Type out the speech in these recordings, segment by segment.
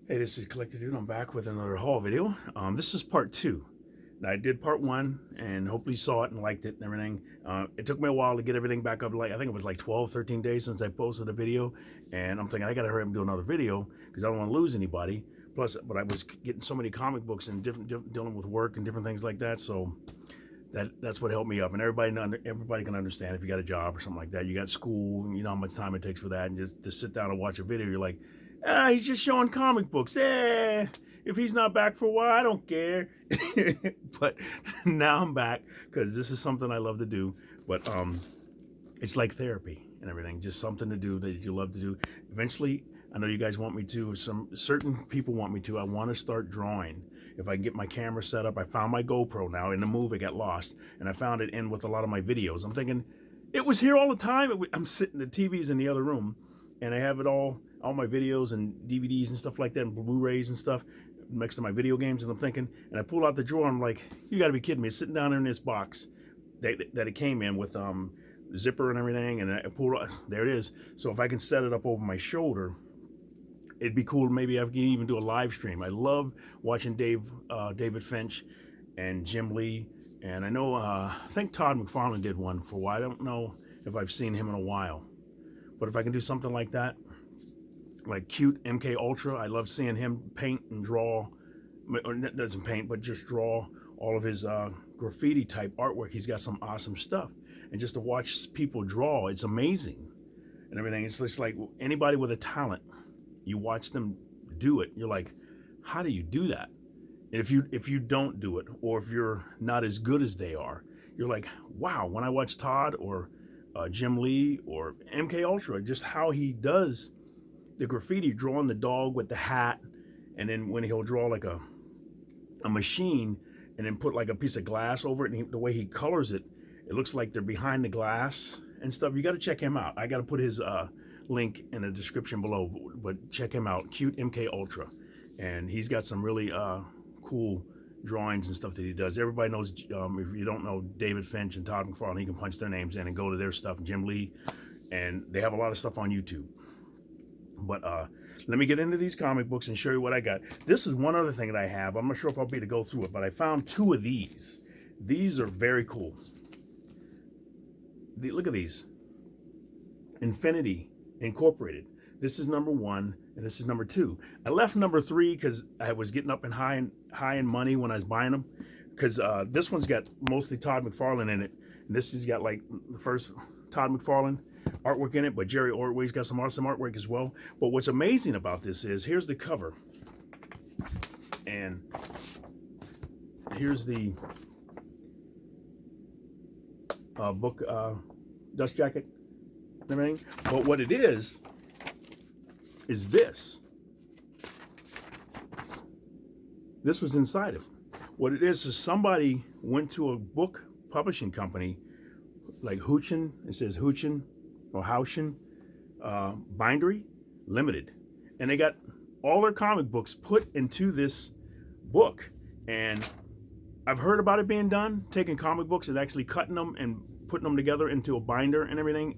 Hey, this is Collected Dude. I'm back with another haul video. This is part two. Now, I did part one, and hopefully you saw it and liked it and everything. It took me a while to get everything back up. I think it was like 12, 13 days since I posted a video, and I'm thinking I gotta hurry up and do another video because I don't want to lose anybody. Plus, but I was getting so many comic books and dealing with work and different things like that, so that's what helped me up. And everybody can understand if you got a job or something like that. You got school, you know how much time it takes for that, and just to sit down and watch a video, you're like, he's just showing comic books. If he's not back for a while, I don't care. But now I'm back because this is something I love to do. But it's like therapy and everything, just something to do that you love to do. Eventually, I know you guys want me to. Some certain people want me to. I want to start drawing. If I can get my camera set up, I found my GoPro now. In the move, it got lost, and I found it in with a lot of my videos. I'm thinking, it was here all the time. I'm sitting, the TV's in the other room, and I have it all my videos and DVDs and stuff like that, and Blu-rays and stuff next to my video games. And I'm thinking, and I pull out the drawer, I'm like, you got to be kidding me. It's sitting down there in this box that it came in with zipper and everything, and I pulled out, there it is. So if I can set it up over my shoulder, it'd be cool. Maybe I can even do a live stream. I love watching David Finch and Jim Lee, and I know I think Todd McFarlane did one for a while. I don't know if I've seen him in a while, but if I can do something like that, like Cute MK Ultra, I love seeing him paint and draw, or doesn't paint, but just draw all of his graffiti type artwork. He's got some awesome stuff, and just to watch people draw, it's amazing and everything. It's just like anybody with a talent, you watch them do it, you're like, how do you do that? And if you don't do it, or if you're not as good as they are, you're like, wow. When I watch Todd or Jim Lee or MK Ultra, just how he does the graffiti, drawing the dog with the hat, and then when he'll draw like a machine and then put like a piece of glass over it, and the way he colors it, it looks like they're behind the glass and stuff. You got to check him out. I got to put his link in the description below, but check him out, Cute MK Ultra, and he's got some really cool drawings and stuff that he does. Everybody knows, if you don't know David Finch and Todd McFarlane, you can punch their names in and go to their stuff, Jim Lee, and they have a lot of stuff on YouTube. But let me get into these comic books and show you what I got. This is one other thing that I have. I'm not sure if I'll be able to go through it, but I found two of these. These are very cool. Look at these. Infinity Incorporated. This is number one, and this is number two. I left number three because I was getting up in high in money when I was buying them. Because this one's got mostly Todd McFarlane in it, and this has got like the first Todd McFarlane artwork in it, but Jerry Ordway's got some awesome artwork as well. But what's amazing about this is, here's the cover, and here's the book dust jacket and everything. But what it is this. This was inside of it. What it is somebody went to a book publishing company like Houchin, it says Houchin or Houchin Bindery Limited, and they got all their comic books put into this book. And I've heard about it being done, taking comic books and actually cutting them and putting them together into a binder and everything,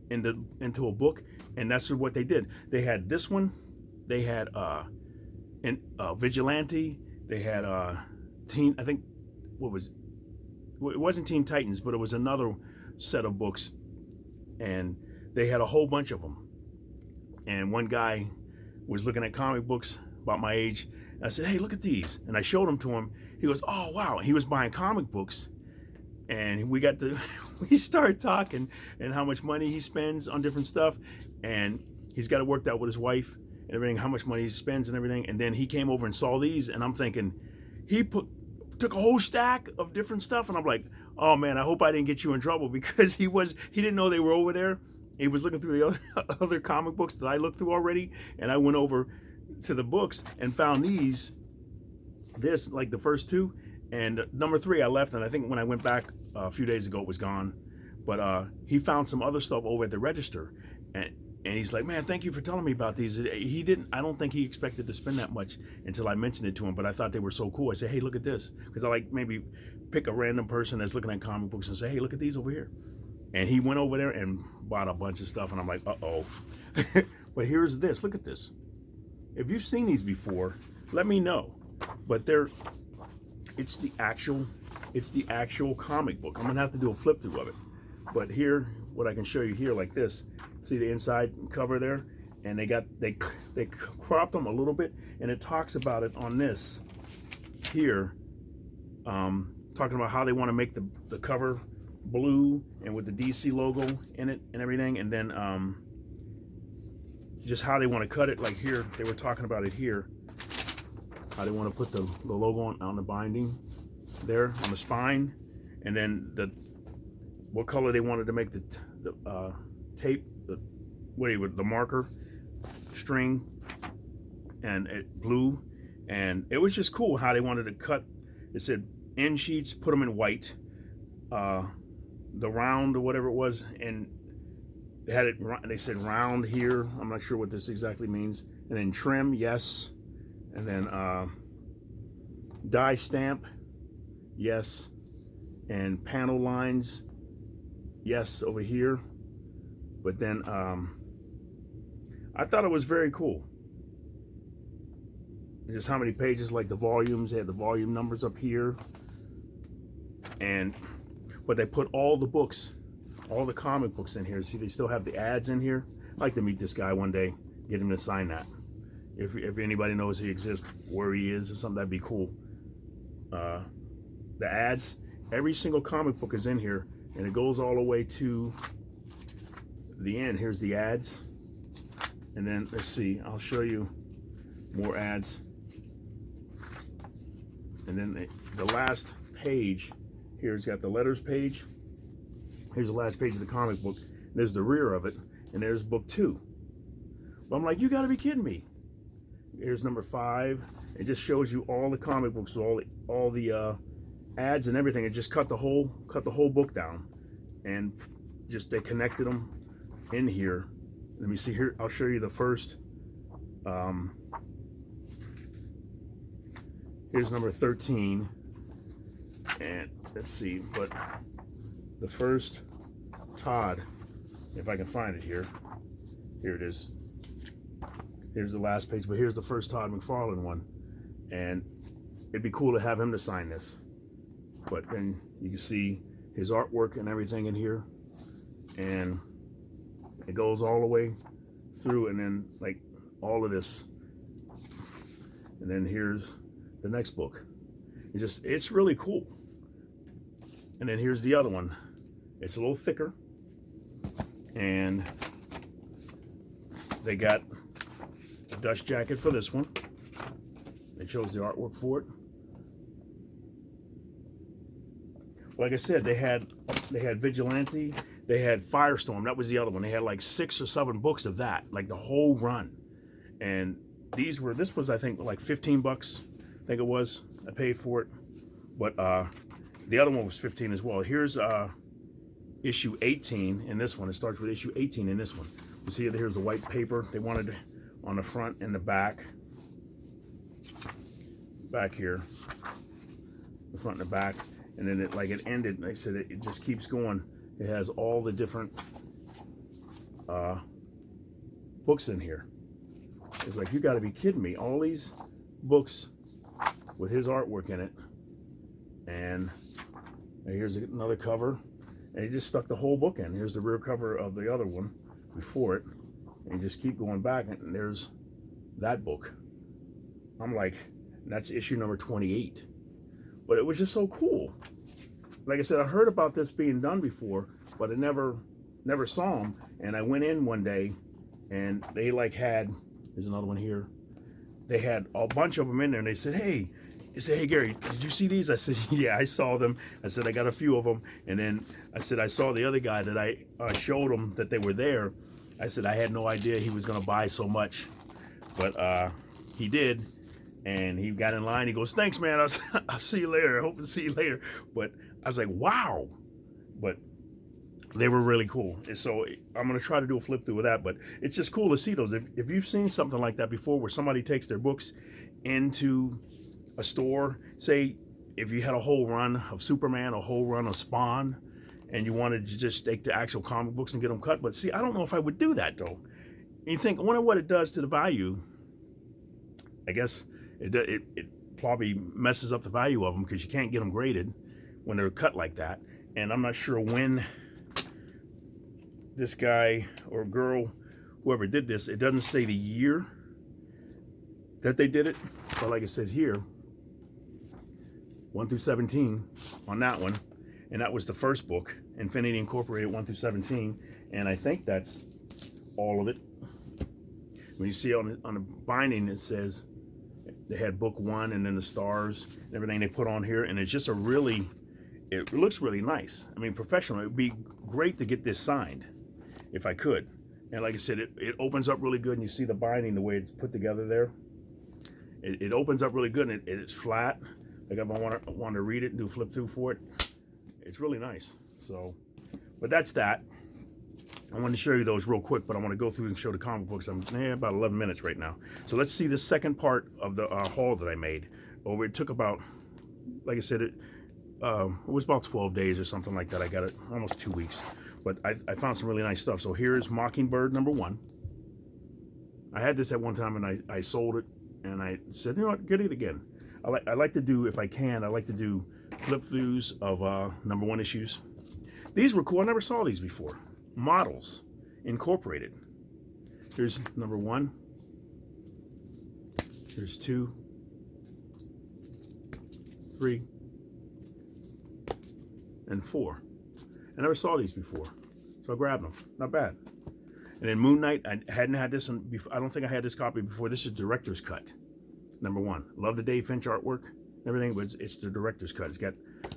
into a book. And that's what they did. They had this one, they had Vigilante, they had Teen, I think, it wasn't Teen Titans, but it was another set of books, and they had a whole bunch of them. And one guy was looking at comic books about my age, and I said, hey, look at these, and I showed them to him. He goes, oh wow. He was buying comic books, and we started talking and how much money he spends on different stuff, and he's got it worked out with his wife and everything, how much money he spends and everything. And then he came over and saw these, and I'm thinking, he took a whole stack of different stuff, and I'm like, oh man, I hope I didn't get you in trouble, because he didn't know they were over there. He was looking through the other comic books that I looked through already, and I went over to the books and found this, like the first two, and number three I left, and I think when I went back a few days ago it was gone. But he found some other stuff over at the register, and he's like, man, thank you for telling me about these. I don't think he expected to spend that much until I mentioned it to him, but I thought they were so cool. I said, hey, look at this, because I like maybe pick a random person that's looking at comic books and say, hey, look at these over here. And he went over there and bought a bunch of stuff, and I'm like, uh-oh. But here's this. Look at this. if you've seen these before, let me know. But it's the actual comic book. I'm gonna have to do a flip through of it. But here, what I can show you here like this, see the inside cover there? And they cropped them a little bit, and it talks about it on this here, talking about how they want to make the cover blue and with the DC logo in it and everything, and then just how they want to cut it. Like here, they were talking about it here, how they want to put the logo on the binding there on the spine, and then what color they wanted to make the tape, the marker string, and blue. And it was just cool how they wanted to cut. It said end sheets, put them in white, the round or whatever it was, and they had it. They said round here. I'm not sure what this exactly means. And then trim, yes. And then die stamp, yes. And panel lines, yes, over here. But then I thought it was very cool. Just how many pages, like the volumes, they had the volume numbers up here. But they put all the books, all the comic books in here. See, they still have the ads in here. I'd like to meet this guy one day, get him to sign that. If anybody knows he exists, where he is or something, that'd be cool. The ads, every single comic book is in here, and it goes all the way to the end. Here's the ads. And then, let's see, I'll show you more ads. And then the last page here's got the letters page. Here's the last page of the comic book. There's the rear of it, and there's book 2. But I'm like, you gotta be kidding me. Here's number 5. It just shows you all the comic books, all the ads and everything. It just cut the whole book down, and just they connected them in here. Let me see here. I'll show you the first. Here's number 13, and let's see. But the first Todd, if I can find it here. Here it is. Here's the last page, but here's the first Todd McFarlane one, and it'd be cool to have him to sign this. But then you can see his artwork and everything in here, and it goes all the way through, and then like all of this, and then here's the next book. It's really cool. And then here's the other one. It's a little thicker, and they got a dust jacket for this one. They chose the artwork for it. Like I said, they had Vigilante, they had Firestorm. That was the other one. They had like 6 or 7 books of that, like the whole run. And this was I think like 15 bucks. I think it was. I paid for it. But the other one was 15 as well. Here's issue 18 in this one. It starts with issue 18 in this one. You see, here's the white paper. They wanted on the front and the back. Back here. The front and the back. And then it ended. They said it just keeps going. It has all the different books in here. It's like, you got to be kidding me. All these books with his artwork in it. And here's another cover. And he just stuck the whole book in. Here's the rear cover of the other one before it. And you just keep going back, and there's that book. I'm like, that's issue number 28. But it was just so cool. Like I said, I heard about this being done before, but I never saw them. And I went in one day, and they there's another one here. They had a bunch of them in there, and they said, hey, Gary, did you see these? I said, yeah, I saw them. I said, I got a few of them. And then I said, I saw the other guy that I showed him that they were there. I said, I had no idea he was going to buy so much. But he did. And he got in line. He goes, thanks, man. I'll see you later. I hope to see you later. But I was like, wow. But they were really cool. And so I'm going to try to do a flip through with that. But it's just cool to see those. If you've seen something like that before, where somebody takes their books into a store, say if you had a whole run of Superman, a whole run of Spawn, and you wanted to just take the actual comic books and get them cut. But see, I don't know if I would do that, though. And you think, I wonder what it does to the value I guess it probably messes up the value of them because you can't get them graded when they're cut like that. And I'm not sure when this guy or girl, whoever did this, it doesn't say the year that they did it, but like it says here, 1 through 17 on that one, and that was the first book, Infinity Incorporated 1 through 17, and I think that's all of it. When you see on the binding, it says they had book 1 and then the stars and everything they put on here, and it's just a really, it looks really nice. I mean, professional. It would be great to get this signed if I could. And like I said, it opens up really good, and you see the binding, the way it's put together there. It opens up really good, and it's flat. Like if I want to read it and do flip through for it, it's really nice. So, but that's that. I wanted to show you those real quick, but I want to go through and show the comic books. I'm about 11 minutes right now. So let's see the second part of the haul that I made. It took about, like I said, it was about 12 days or something like that. I got it almost 2 weeks, but I found some really nice stuff. So here's Mockingbird #1. I had this at one time and I sold it, and I said, you know what, get it again. I like to do, if I can, I like to do flip throughs of #1 issues. These were cool. I never saw these before. Models Incorporated. Here's #1. Here's 2, 3, and 4. I never saw these before, so I grabbed them. Not bad. And then Moon Knight, I hadn't had this one before. I don't think I had this copy before. This is director's cut, #1. Love the Dave Finch artwork and everything, but it's the director's cut. It's got,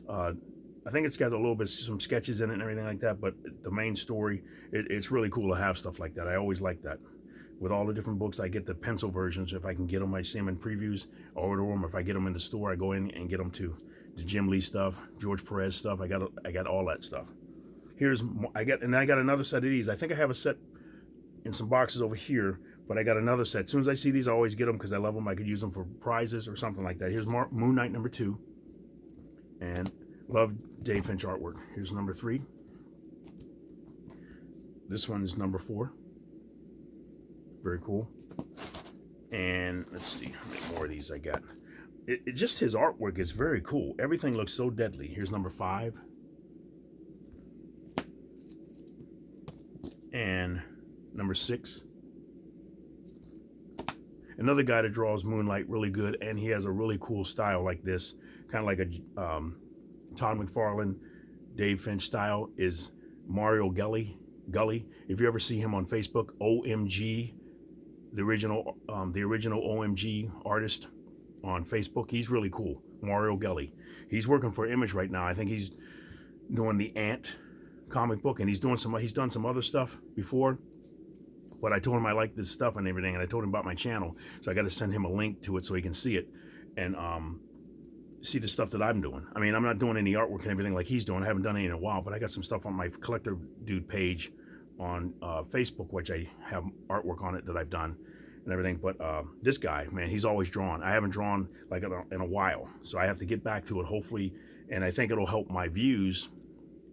I think it's got a little bit, some sketches in it and everything like that, but the main story, it's really cool to have stuff like that. I always like that. With all the different books, I get the pencil versions. If I can get them, I see them in previews, I order them. If I get them in the store, I go in and get them too. The Jim Lee stuff, George Perez stuff, I got all that stuff. I got another set of these. I think I have a set in some boxes over here, but I got another set. As soon as I see these, I always get them because I love them. I could use them for prizes or something like that. Here's Moon Knight #2, and love Dave Finch artwork. Here's #3. This one is #4. Very cool. And let's see how many more of these I got. Just his artwork is very cool. Everything looks so deadly. Here's #5. And #6. Another guy that draws Moonlight really good, and he has a really cool style like this, kind of like a Todd McFarlane, Dave Finch style, is Mario Gully. If you ever see him on Facebook, OMG, the original OMG artist on Facebook, he's really cool. Mario Gully. He's working for Image right now. I think he's doing the Ant comic book, and he's done some other stuff before. But I told him I like this stuff and everything, and I told him about my channel, so I got to send him a link to it so he can see it and see the stuff that I'm doing. I mean, I'm not doing any artwork and everything like he's doing. I haven't done any in a while, but I got some stuff on my Collector Dude page on Facebook, which I have artwork on it that I've done and everything. But this guy, man, he's always drawn. I haven't drawn like in a while, so I have to get back to it, hopefully, and I think it'll help my views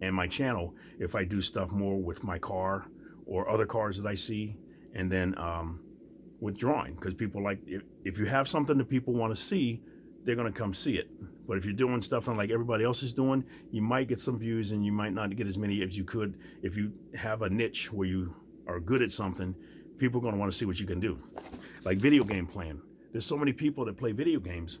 and my channel if I do stuff more with my car or other cars that I see, and then with drawing, because people like, if you have something that people want to see, they're going to come see it. But if you're doing stuff like everybody else is doing, you might get some views and you might not get as many as you could. If you have a niche where you are good at something, people are going to want to see what you can do. Like video game playing. There's so many people that play video games,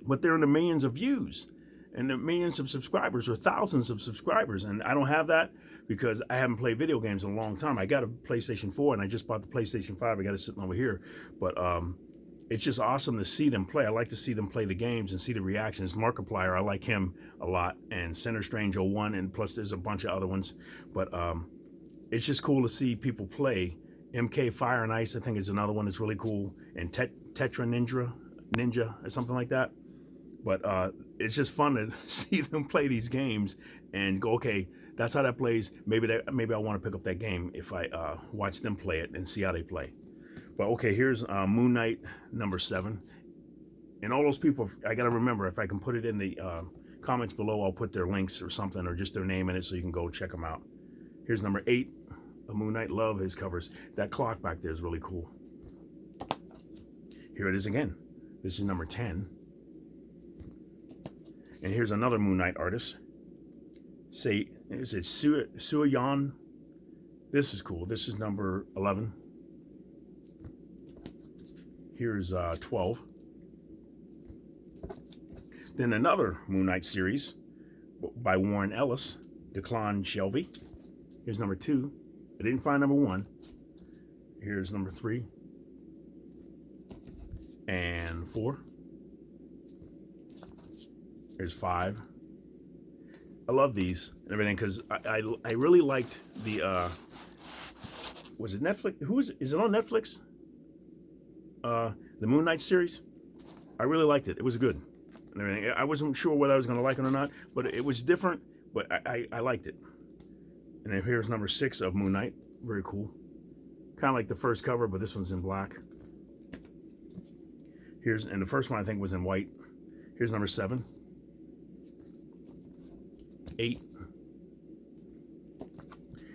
but they're in the millions of views and the millions of subscribers or thousands of subscribers, and I don't have that because I haven't played video games in a long time. I got a PlayStation 4 and I just bought the PlayStation 5. I got it sitting over here. But it's just awesome to see them play. I like to see them play the games and see the reactions. Markiplier, I like him a lot. And Center Strange 01, and plus there's a bunch of other ones. But it's just cool to see people play. MK Fire and Ice, I think, is another one that's really cool. And Tetra Ninja or something like that. But it's just fun to see them play these games and go, okay, that's how that plays. Maybe I want to pick up that game if I watch them play it and see how they play. But okay, here's Moon Knight #7. And all those people, I got to remember, if I can put it in the comments below, I'll put their links or something, or just their name in it so you can go check them out. Here's #8, Moon Knight. Love his covers. That clock back there is really cool. Here it is again. This is number 10. And here's another Moon Knight artist. Say, is it Suayan? This is cool. This is number 11. Here's 12. Then another Moon Knight series by Warren Ellis, Declan Shelby. Here's number 2. I didn't find number 1. Here's number 3 and 4. Here's 5. I love these and everything because I really liked the was it Netflix? Is it on Netflix? The Moon Knight series. I really liked it. It was good and everything. I wasn't sure whether I was going to like it or not, but it was different. But I liked it. And then here's number 6 of Moon Knight. Very cool. Kind of like the first cover, but this one's in black. And the first one I think was in white. Here's number 7. 8.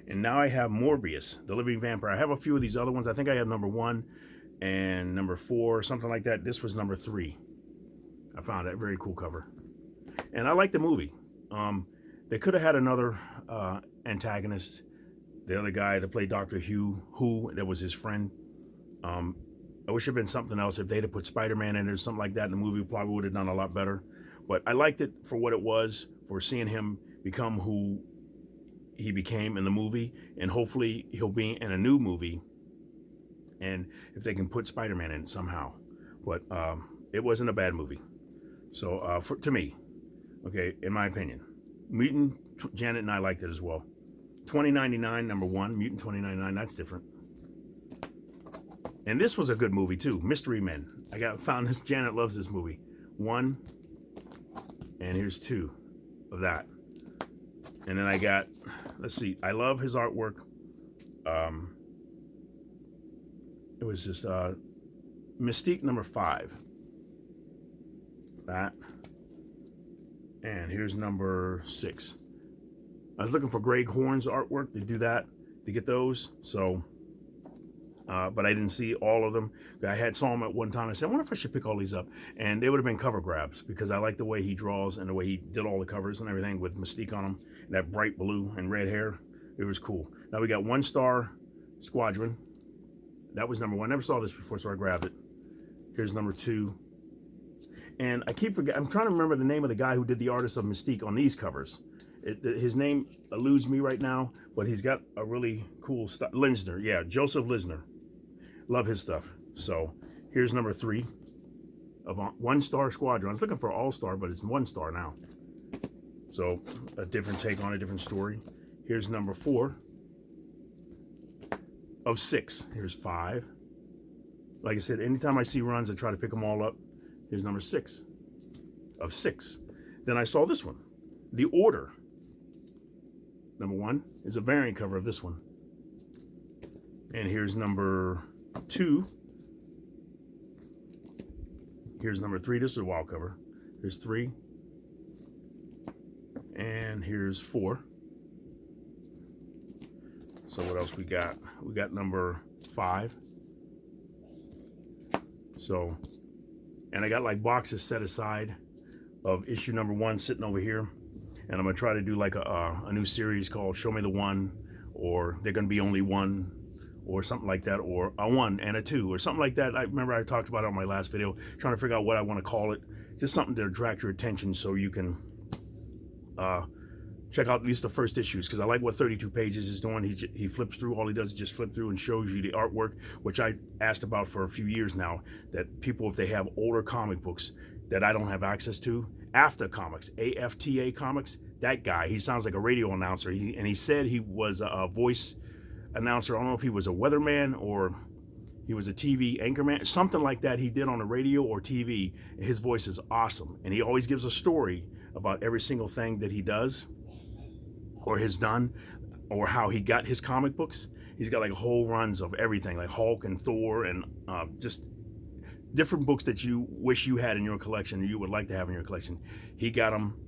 And now I have Morbius, the Living Vampire. I have a few of these other ones. I think I have number 1 and number 4, something like that. This was number 3. I found that very cool cover. And I like the movie. They could have had another antagonist. The other guy that played Dr. Who, that was his friend. I wish it had been something else. If they'd have put Spider-Man in it or something like that in the movie, probably would have done a lot better. But I liked it for what it was, for seeing him become who he became in the movie. And hopefully he'll be in a new movie. And if they can put Spider-Man in it somehow. But it wasn't a bad movie. So to me, okay, in my opinion, Mutant, Janet and I liked it as well. 2099, number 1, Mutant 2099, that's different. And this was a good movie too, Mystery Men. Found this, Janet loves this movie. 1, and here's 2 of that. And then I got, let's see, I love his artwork. It was just Mystique number 5. That. And here's number 6. I was looking for Greg Horn's artwork to do that, to get those. So, but I didn't see all of them. I saw them at one time. I said, I wonder if I should pick all these up. And they would have been cover grabs because I like the way he draws and the way he did all the covers and everything with Mystique on them. And that bright blue and red hair. It was cool. Now we got One Star Squadron. That was number 1. I never saw this before, so I grabbed it. Here's number 2. And I keep forgetting. I'm trying to remember the name of the guy who did the artist of Mystique on these covers. His name eludes me right now, but he's got a really cool stuff. Linsner, yeah, Joseph Linsner. Love his stuff. So here's number 3 of One Star Squadron. I was looking for All Star, but it's 1 star now. So a different take on a different story. Here's number 4 of 6. Here's 5. Like I said, anytime I see runs, I try to pick them all up. Here's number 6 of 6. Then I saw this one, The Order. Number 1 is a variant cover of this one. And here's number 2. Here's number 3. This is a wild cover. Here's 3. And here's 4. So what else we got? We got number 5. So, and I got like boxes set aside of issue number 1 sitting over here. And I'm going to try to do like a new series called Show Me the One, or They're Going to Be Only One, or something like that, or a 1 and a 2, or something like that. I remember I talked about it on my last video, trying to figure out what I want to call it. Just something to attract your attention so you can check out at least the first issues, because I like what 32 pages is doing. He flips through. All he does is just flip through and shows you the artwork, which I asked about for a few years now, that people, if they have older comic books that I don't have access to, AFTA Comics, AFTA Comics, that guy, he sounds like a radio announcer. He said he was a voice announcer. I don't know if he was a weatherman or he was a TV anchorman, something like that he did on the radio or TV. His voice is awesome. And he always gives a story about every single thing that he does or has done, or how he got his comic books. He's got like whole runs of everything, like Hulk and Thor, and just different books that you wish you had in your collection, or you would like to have in your collection. He got them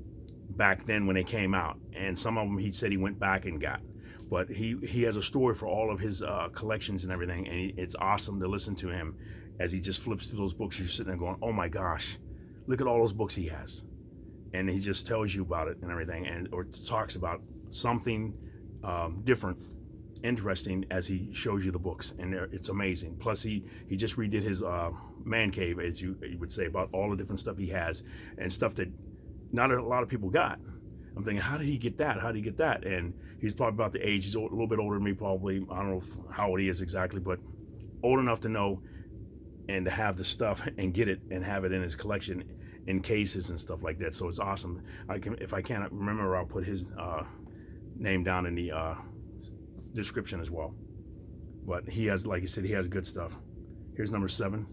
back then when they came out, and some of them he said he went back and got. But he has a story for all of his collections and everything, and it's awesome to listen to him as he just flips through those books, you're sitting there going, oh my gosh, look at all those books he has. And he just tells you about it and everything, and or talks about something different, interesting, as he shows you the books, and it's amazing. Plus he just redid his man cave, as you would say, about all the different stuff he has, and stuff that not a lot of people got. I'm thinking, how did he get that? How did he get that? And he's probably about the age, he's a little bit older than me probably. I don't know how old he is exactly, but old enough to know and to have the stuff and get it and have it in his collection in cases and stuff like that. So it's awesome. If I can't remember, I'll put his name down in the description as well. But he has, like I said, he has good stuff. Here's number 7.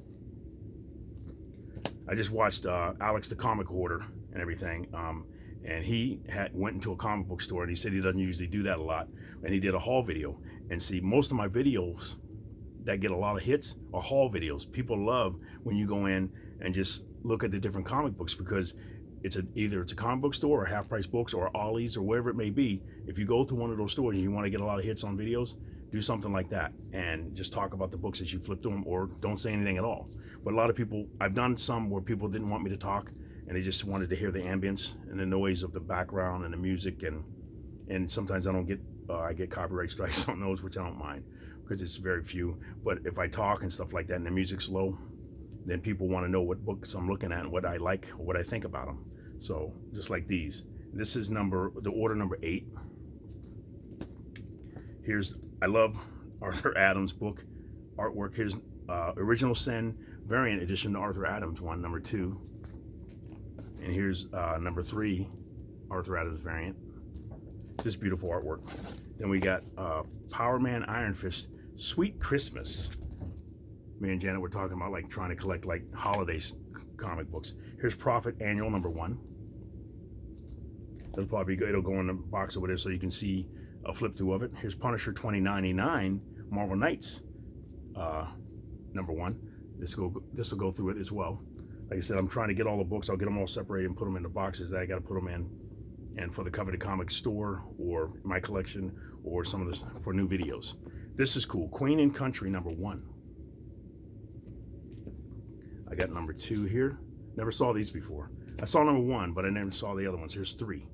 I just watched Alex the Comic Hoarder and everything, and he went into a comic book store, and he said he doesn't usually do that a lot, and he did a haul video. And see, most of my videos that get a lot of hits are haul videos. People love when you go in and just look at the different comic books, because either it's a comic book store or Half Price Books or Ollie's or wherever it may be. If you go to one of those stores and you want to get a lot of hits on videos, do something like that and just talk about the books as you flip through them, or don't say anything at all. But a lot of people, I've done some where people didn't want me to talk, and they just wanted to hear the ambience and the noise of the background and the music, and sometimes I get copyright strikes on those, which I don't mind because it's very few. But if I talk and stuff like that and the music's low, then people want to know what books I'm looking at and what I like or what I think about them. So just like these, this is the order number 8. I love Arthur Adams book artwork. Here's Original Sin variant edition to Arthur Adams one, number 2. And here's number 3, Arthur Adams variant. Just beautiful artwork. Then we got Power Man Iron Fist Sweet Christmas. Me and Janet were talking about like trying to collect like holiday comic books. Here's Prophet Annual number 1. It'll go in the box over there so you can see a flip through of it. Here's Punisher 2099 Marvel Knights number 1. This will go through it as well. Like I said, I'm trying to get all the books. I'll get them all separated and put them in the boxes that I got to put them in. And for the Coveted Comics store or my collection or some of this for new videos. This is cool. Queen and Country number 1. I got number 2 here. Never saw these before. I saw number 1, but I never saw the other ones. Here's 3.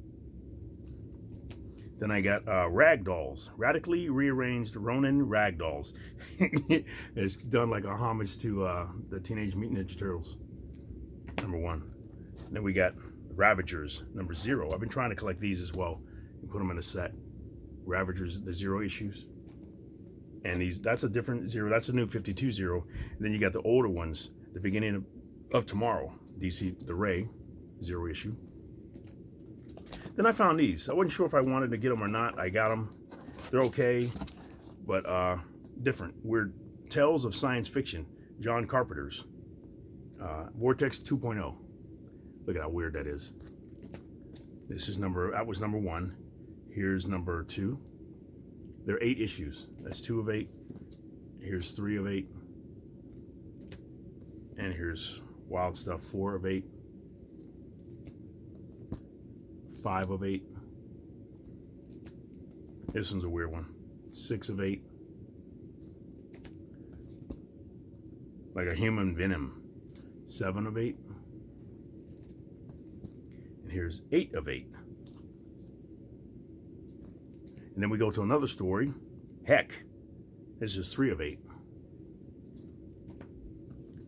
Then I got Ragdolls. Radically Rearranged Ronin Ragdolls. It's done like a homage to the Teenage Mutant Ninja Turtles. Number 1. Then we got Ravagers number 0. I've been trying to collect these as well and put them in a set. Ravagers, the 0 issues. And that's a different 0. That's a new 52 0. And then you got the older ones, the beginning of Tomorrow, DC, the Ray, 0 issue. Then I found these. I wasn't sure if I wanted to get them or not. I got them. They're okay, but different. Weird Tales of Science Fiction, John Carpenter's Vortex 2.0. Look at how weird that is. That was number 1. Here's number 2. There are 8 issues. That's 2 of 8. Here's 3 of 8. And here's Wild Stuff 4 of 8. 5 of 8. This one's a weird one. 6 of 8. Like a Human Venom. 7 of 8. And here's 8 of 8. And then we go to another story. Heck, this is 3 of 8.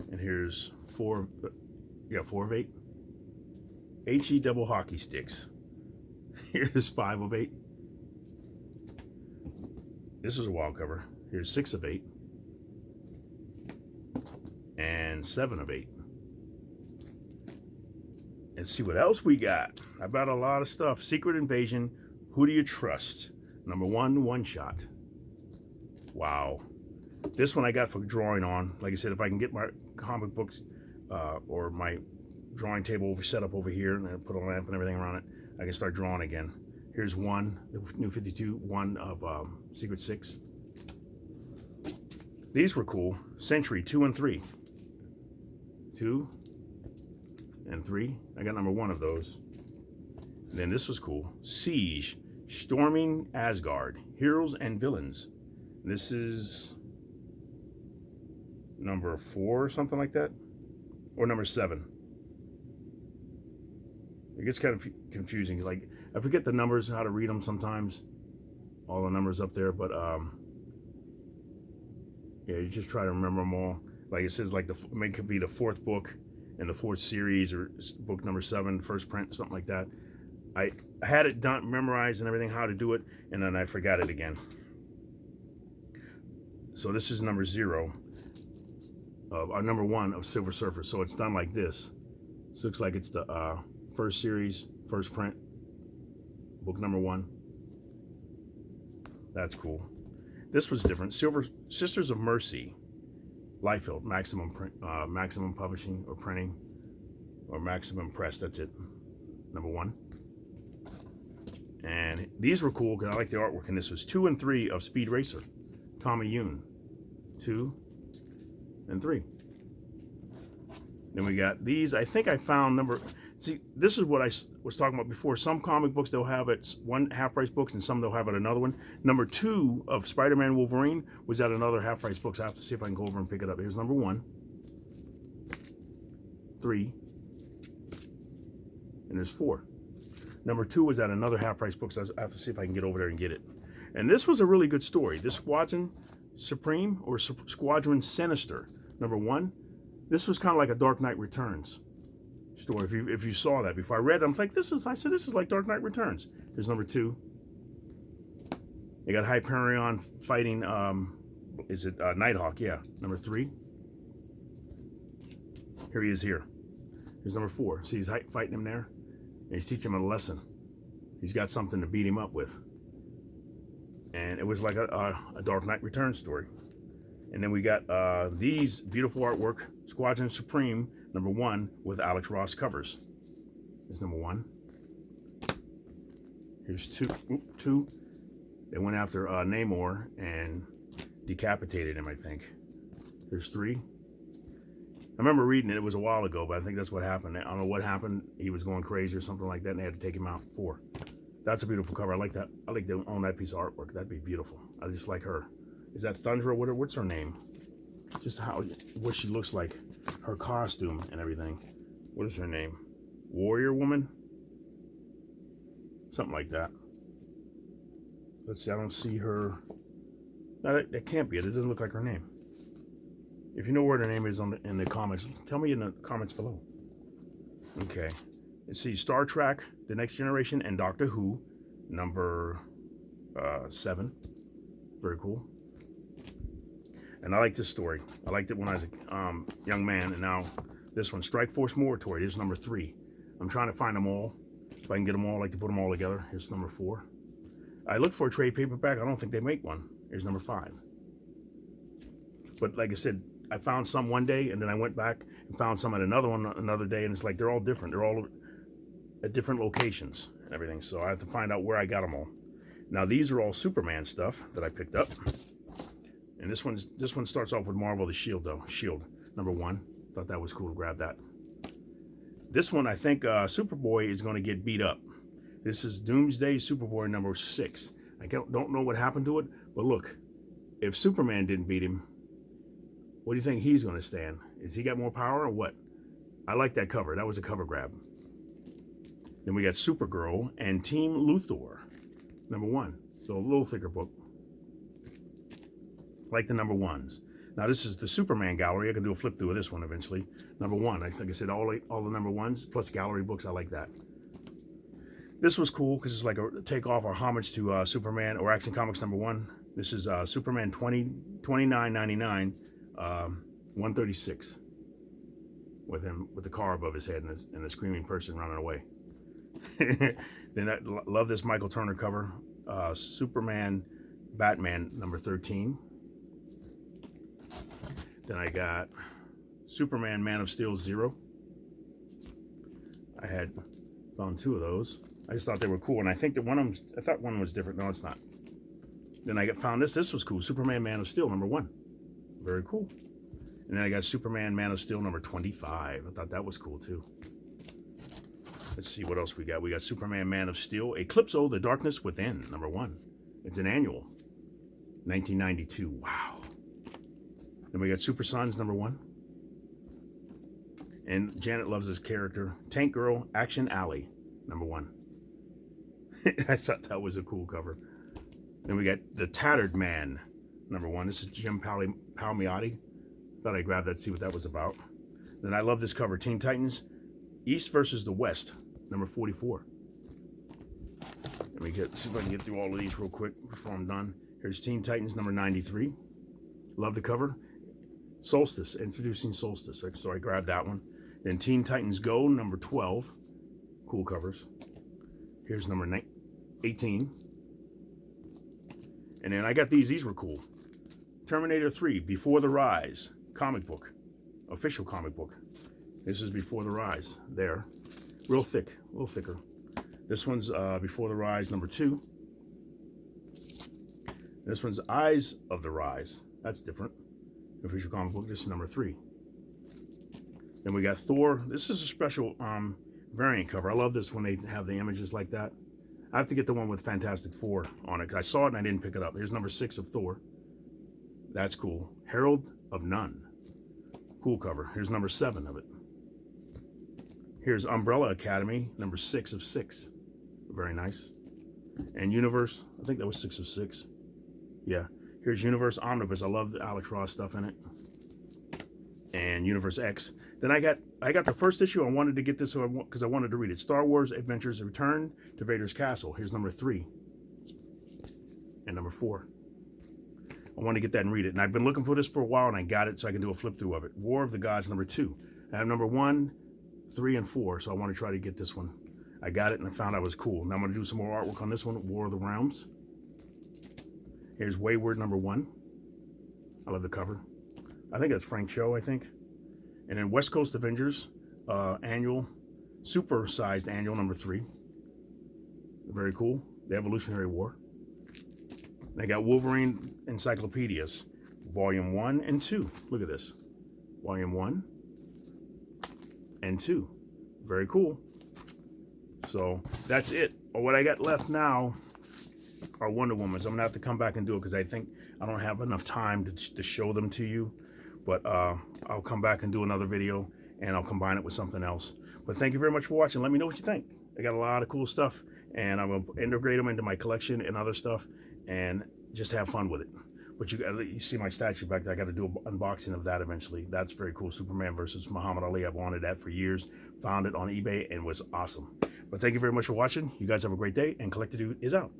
And here's 4 of 8. HE double hockey sticks. Here's 5 of 8. This is a wild cover. Here's 6 of 8. And 7 of 8. Let's see what else we got. I bought a lot of stuff. Secret Invasion. Who Do You Trust? Number 1, one shot. Wow. This one I got for drawing on. Like I said, if I can get my comic books or my drawing table set up over here and I put a lamp and everything around it, I can start drawing again. Here's 1, the new 52, 1 of Secret 6. These were cool. Century 2 and 3. 2 and 3. I got number 1 of those. And then this was cool. Siege. Storming Asgard. Heroes and Villains. This is number 4 or something like that, or number 7. It gets kind of confusing. Like, I forget the numbers, how to read them sometimes, all the numbers up there, but yeah, you just try to remember them all. Like it says, like it could be the 4th book in the 4th series, or book number 7, first print, something like that. I had it done, memorized and everything, how to do it, and then I forgot it again. So this is number 0 of number 1 of Silver Surfer. So it's done like this. This looks like it's the 1st series, first print, book number 1. That's cool. This was different. Silver Sisters of Mercy, Liefeld, Maximum Print, Maximum Publishing or Printing, or Maximum Press. That's it. Number 1. And these were cool because I like the artwork. And this was 2 and 3 of Speed Racer, Tommy Yoon. 2 and 3. Then we got these. I think I found number. See, this is what I was talking about before. Some comic books, they'll have it one half-price books, and some they'll have it another one. Number 2 of Spider-Man Wolverine was at another half-price books. I have to see if I can go over and pick it up. Here's number 1, 3, and there's 4. Number 2 was at another half-price books. I have to see if I can get over there and get it. And this was a really good story. This Squadron Supreme, or Squadron Sinister, number 1. This was kind of like a Dark Knight Returns story. If you saw that before I read it, I'm like, this is like Dark Knight Returns. Here's number 2. They got Hyperion fighting, is it Nighthawk? Yeah, number 3. Here he is here. Here's number 4. See, he's fighting him there. And he's teaching him a lesson. He's got something to beat him up with. And it was like a Dark Knight Returns story. And then we got these beautiful artwork, Squadron Supreme, number 1, with Alex Ross covers. Here's number 1. Here's 2. 2. They went after Namor and decapitated him, I think. Here's 3. I remember reading it. It was a while ago, but I think that's what happened. I don't know what happened. He was going crazy or something like that, and they had to take him out. 4. That's a beautiful cover. I like that. I like to own that piece of artwork. That'd be beautiful. I just like her. Is that Thundra? What's her name? Just what she looks like. Her costume and everything. What is her name? Warrior Woman? Something like that. Let's see. I don't see her. No, that can't be it. It doesn't look like her name. If you know where her name is in the comments, tell me in the comments below. Okay. Let's see. Star Trek, The Next Generation, and Doctor Who, number 7. Very cool. And I like this story. I liked it when I was a young man, and now this one, Strike Force Moratorium. Here's number 3. I'm trying to find them all. If I can get them all, I like to put them all together. Here's number 4. I looked for a trade paperback. I don't think they make one. Here's number 5. But like I said, I found some one day, and then I went back and found some at another one another day, and it's like they're all different. They're all at different locations and everything. So I have to find out where I got them all. Now these are all Superman stuff that I picked up. And this one starts off with Marvel the Shield, though. Shield, number 1. Thought that was cool to grab that. This one, I think Superboy is going to get beat up. This is Doomsday Superboy number 6. I don't know what happened to it, but look, if Superman didn't beat him, what do you think he's going to stand? Has he got more power or what? I like that cover. That was a cover grab. Then we got Supergirl and Team Luthor, number 1. So a little thicker book. Like the number 1s. Now this is the Superman gallery. I can do a flip through of this one eventually. Number 1. Like I said, all the number 1s plus gallery books. I like that. This was cool because it's like a takeoff or homage to Superman or Action Comics number 1. This is Superman 29.99, 136. With him with the car above his head and the screaming person running away. Then I love this Michael Turner cover. Superman Batman number 13. Then I got Superman Man of Steel 0. I had found 2 of those. I just thought they were cool, and I think that one of them, I thought one was different. No, it's not. Then I found this. This was cool. Superman Man of Steel number 1. Very cool. And then I got Superman Man of Steel number 25. I thought that was cool too. Let's see what else we got. We got Superman Man of Steel, Eclipso, The Darkness Within, number 1. It's an annual. 1992. Wow. Then we got Super Sons #1. And Janet loves this character. Tank Girl, Action Alley, #1. I thought that was a cool cover. Then we got The Tattered Man, #1. This is Jim Palmiotti. Thought I'd grab that to see what that was about. Then I love this cover. Teen Titans, East versus the West, #44. Let me see if I can get through all of these real quick before I'm done. Here's Teen Titans #93. Love the cover. Solstice, introducing Solstice. So I grabbed that one. Then Teen Titans Go, #12. Cool covers. Here's number 18. And then I got these. These were cool. Terminator 3, Before the Rise. Comic book. Official comic book. This is Before the Rise. There. Real thick. A little thicker. This one's Before the Rise, #2. This one's Eyes of the Rise. That's different. Official comic book. This is #3. Then we got Thor. This is a special variant cover. I love this when they have the images like that. I have to get the one with Fantastic Four on it. I saw it and I didn't pick it up. Here's #6 of Thor. That's cool. Herald of None. Cool cover. Here's #7 of it. Here's Umbrella Academy, #6 of 6. Very nice. And Universe, I think that was 6 of 6. Yeah. Here's Universe Omnibus. I love the Alex Ross stuff in it. And Universe X. Then I got the first issue. I wanted to get this because I wanted to read it. Star Wars Adventures Return to Vader's Castle. Here's #3 and #4. I want to get that and read it. And I've been looking for this for a while, and I got it so I can do a flip through of it. War of the Gods, #2. I have #1, 3, and 4, so I want to try to get this one. I got it and I found out it was cool. Now I'm going to do some more artwork on this one, War of the Realms. Here's Wayward, #1. I love the cover. I think that's Frank Cho, I think. And then West Coast Avengers, annual, super-sized annual, #3. Very cool. The Evolutionary War. They got Wolverine Encyclopedias, Volume 1 and 2. Look at this. Volume 1 and 2. Very cool. So that's it. What I got left now are Wonder Womans. I'm going to have to come back and do it because I think I don't have enough time to show them to you. But I'll come back and do another video, and I'll combine it with something else. But thank you very much for watching. Let me know what you think. I got a lot of cool stuff, and I'm going to integrate them into my collection and other stuff, and just have fun with it. But you see my statue back there. I got to do an unboxing of that eventually. That's very cool. Superman versus Muhammad Ali. I've wanted that for years. Found it on eBay and was awesome. But thank you very much for watching. You guys have a great day, and Collector Dude is out.